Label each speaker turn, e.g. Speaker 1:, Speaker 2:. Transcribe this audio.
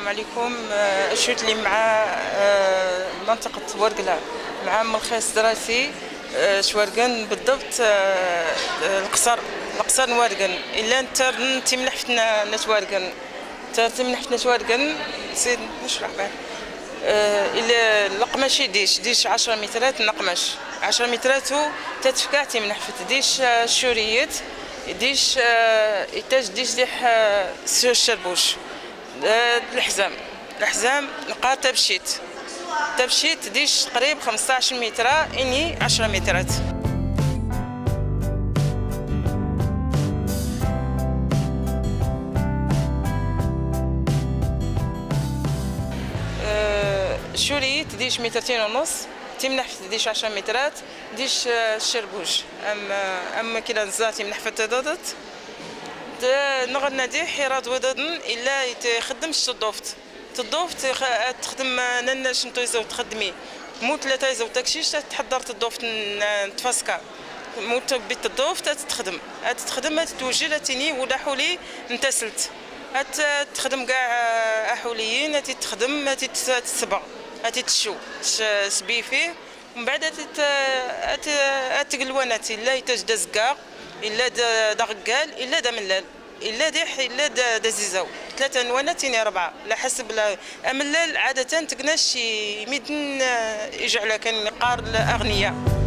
Speaker 1: عليكم. شوت لي مع منطقة ورقلة مع ملخيص دراسي شوارقن بالضبط. القصر نوارقن إلا انت تمنح فتنا نتوارقن تمنح فتنا شوارقن سيد نشرح به. إلا القماش ديش 10 مترات نقمش 10 مترات تتفكع تمنح فت ديش الشوريات ديش إتاج ديح الشربوش. الحزام نقا تبشيت ديش قريب 15 متر إني 10 مترات. شوريت ديش 2 ونص تمنح ديش 10 مترات ديش الشربوش أما كلا نزاتي من حفة ضدت نغنى دي حيرات وددن إلا يخدمش تضوفت تخدم ننش نتويزو تخدمي مو 3 يزو تكشيش تحضر تضوفت نتفسكا مو بيت الضوف تخدم توجي تيني ولا حولي نتسلت تخدم كاع احوليين تخدم تتسبع تشو سبي فيه ومن بعد تقلوانات الا يتجدز كاع الا دا غقال الا دا ملال الا ديح الا دا زيزاو 3 نوانات تيني 4 على حسب املال عاده تقناش يمدن يجعلها كان قار الاغنياء.